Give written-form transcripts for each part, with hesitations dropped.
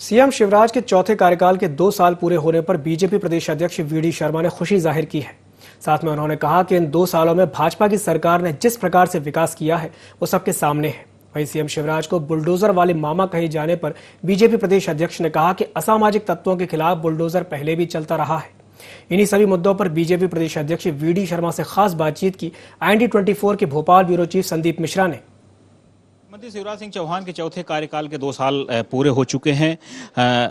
CM Shivraj के चौथे कार्यकाल के 2 साल पूरे होने पर बीजेपी प्रदेश अध्यक्ष वीडी शर्मा ने खुशी जाहिर की है। साथ में उन्होंने कहा कि इन 2 सालों में भाजपा की सरकार ने जिस प्रकार से विकास किया है वो सबके सामने है। वहीं सीएम शिवराज को बुलडोजर वाले मामा कहे जाने पर बीजेपी प्रदेश अध्यक्ष ने कहा कि असामाजिक तत्वों के खिलाफ बुलडोजर पहले भी चलता रहा है। इन्हीं सभी मुद्दों पर बीजेपी प्रदेश अध्यक्ष वीडी शर्मा से खास बातचीत की IND24 के भोपाल ब्यूरो चीफ संदीप मिश्रा ने। मुख्यमंत्री शिवराज सिंह चौहान के चौथे कार्यकाल के 2 साल पूरे हो चुके हैं।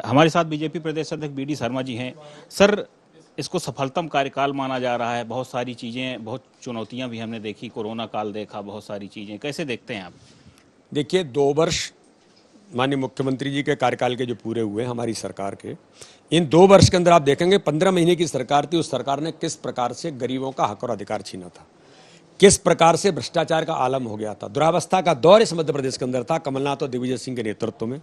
हमारे साथ बीजेपी प्रदेश अध्यक्ष वीडी शर्मा जी हैं। सर, इसको सफलतम कार्यकाल माना जा रहा है। बहुत सारी चीज़ें, बहुत चुनौतियां भी हमने देखी, कोरोना काल देखा, बहुत सारी चीज़ें। कैसे देखते हैं आप? देखिए, 2 वर्ष माननीय मुख्यमंत्री जी के कार्यकाल के जो पूरे हुए हमारी सरकार के, इन 2 वर्ष के अंदर आप देखेंगे 15 महीने की सरकार थी। उस सरकार ने किस प्रकार से गरीबों का हक और अधिकार छीना था, किस प्रकार से भ्रष्टाचार का आलम हो गया था। दुरावस्था का दौर इस मध्य प्रदेश के अंदर था कमलनाथ और दिग्विजय सिंह के नेतृत्व में।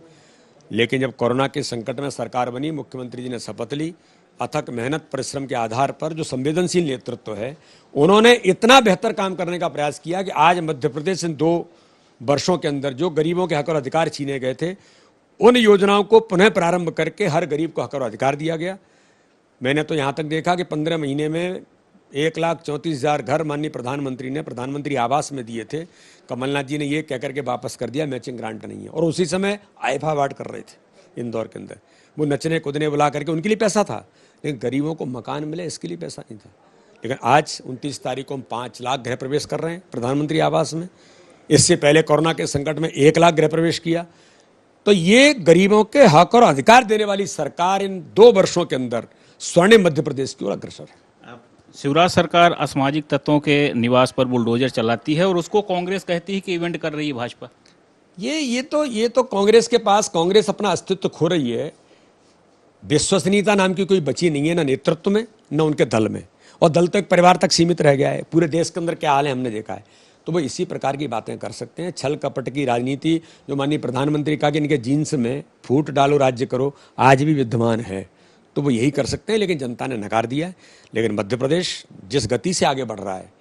लेकिन जब कोरोना के संकट में सरकार बनी, मुख्यमंत्री जी ने शपथ ली, अथक मेहनत परिश्रम के आधार पर जो संवेदनशील नेतृत्व है, उन्होंने इतना बेहतर काम करने का प्रयास किया कि आज मध्य प्रदेश इन 2 वर्षों के अंदर जो गरीबों के हक और अधिकार छीने गए थे, उन योजनाओं को पुनः प्रारंभ करके हर गरीब को हक और अधिकार दिया गया। मैंने तो यहाँ तक देखा कि 15 महीने में 1,34,000 घर माननीय प्रधानमंत्री ने प्रधानमंत्री आवास में दिए थे। कमलनाथ जी ने ये कहकर के वापस कर दिया मैचिंग ग्रांट नहीं है, और उसी समय आईफा अवार्ड कर रहे थे इंदौर के अंदर। वो नचने कूदने बुला करके उनके लिए पैसा था, लेकिन गरीबों को मकान मिले इसके लिए पैसा नहीं था। लेकिन आज 29 तारीख को हम 5 लाख गृह प्रवेश कर रहे हैं प्रधानमंत्री आवास में। इससे पहले कोरोना के संकट में 1 लाख गृह प्रवेश किया। तो ये गरीबों के हक और अधिकार देने वाली सरकार इन 2 वर्षों के अंदर स्वर्णिम मध्य प्रदेश की ओर अग्रसर है। शिवराज सरकार असामाजिक तत्वों के निवास पर बुलडोजर चलाती है और उसको कांग्रेस कहती है कि इवेंट कर रही है भाजपा। ये तो कांग्रेस के पास, कांग्रेस अपना अस्तित्व खो रही है। विश्वसनीयता नाम की कोई बची नहीं है, ना नेतृत्व में, न उनके दल में। और दल तो एक परिवार तक सीमित रह गया है। पूरे देश के अंदर क्या हाल है हमने देखा है। तो वो इसी प्रकार की बातें कर सकते हैं। छल कपट की राजनीति जो माननीय प्रधानमंत्री कहा कि इनके जीन्स में फूट डालो राज्य करो, आज भी विद्यमान है। तो वो यही कर सकते हैं, लेकिन जनता ने नकार दिया है। लेकिन मध्य प्रदेश जिस गति से आगे बढ़ रहा है,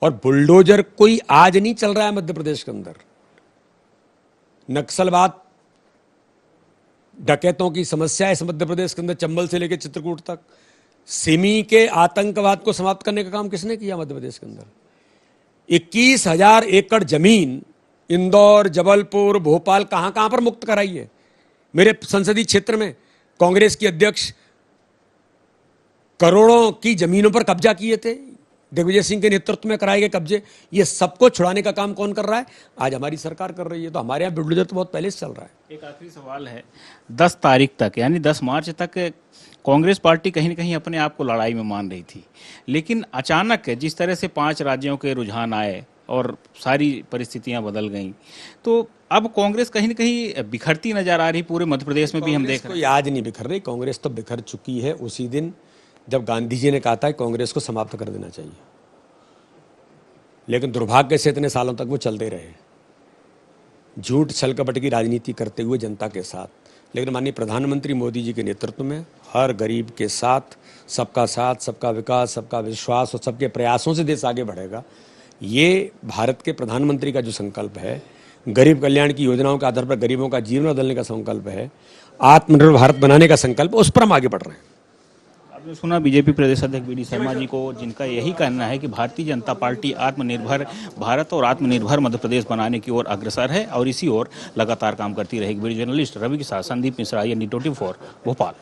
और बुलडोजर कोई आज नहीं चल रहा है मध्य प्रदेश के अंदर। नक्सलवाद, डकैतों की समस्या इस मध्य प्रदेश के अंदर चंबल से लेकर चित्रकूट तक। सिमी के आतंकवाद को समाप्त करने का काम किसने किया मध्य प्रदेश के अंदर? 21,000 एकड़ जमीन इंदौर, जबलपुर, भोपाल, कहां पर मुक्त कराई है। मेरे संसदीय क्षेत्र में कांग्रेस की अध्यक्ष करोड़ों की जमीनों पर कब्जा किए थे। दिग्विजय सिंह के नेतृत्व में कराए गए कब्जे, ये सबको छुड़ाने का काम कौन कर रहा है? आज हमारी सरकार कर रही है। तो हमारे यहाँ बुलडोजर तो बहुत पहले से चल रहा है। एक आखिरी सवाल है, 10 तारीख तक यानी 10 मार्च तक कांग्रेस पार्टी कहीं न कहीं अपने आप को लड़ाई में मान रही थी, लेकिन अचानक जिस तरह से 5 राज्यों के रुझान आए और सारी परिस्थितियां बदल गईं, तो अब कांग्रेस कहीं न कहीं बिखरती नजर आ रही। पूरे मध्य प्रदेश में भी हम देख रहे हैं। आज नहीं बिखर रही, कांग्रेस तो बिखर चुकी है उसी दिन जब गांधी जी ने कहा था कांग्रेस को समाप्त कर देना चाहिए। लेकिन दुर्भाग्य से इतने सालों तक वो चलते रहे, झूठ छल कपट की राजनीति करते हुए जनता के साथ। लेकिन माननीय प्रधानमंत्री मोदी जी के नेतृत्व में हर गरीब के साथ, सबका विकास, सबका विश्वास और सबके प्रयासों से देश आगे बढ़ेगा। ये भारत के प्रधानमंत्री का जो संकल्प है, गरीब कल्याण की योजनाओं के आधार पर गरीबों का जीवन बदलने का संकल्प है, आत्मनिर्भर भारत बनाने का संकल्प, उस पर हम आगे बढ़ रहे हैं। आपने सुना बीजेपी प्रदेश अध्यक्ष वीडी शर्मा जी को, जिनका यही कहना है कि भारतीय जनता पार्टी आत्मनिर्भर भारत और आत्मनिर्भर मध्य प्रदेश बनाने की ओर अग्रसर है और इसी ओर लगातार काम करती रहेगी। वीडियो जर्नलिस्ट रवि के साथ संदीप मिश्रा, IND24 भोपाल।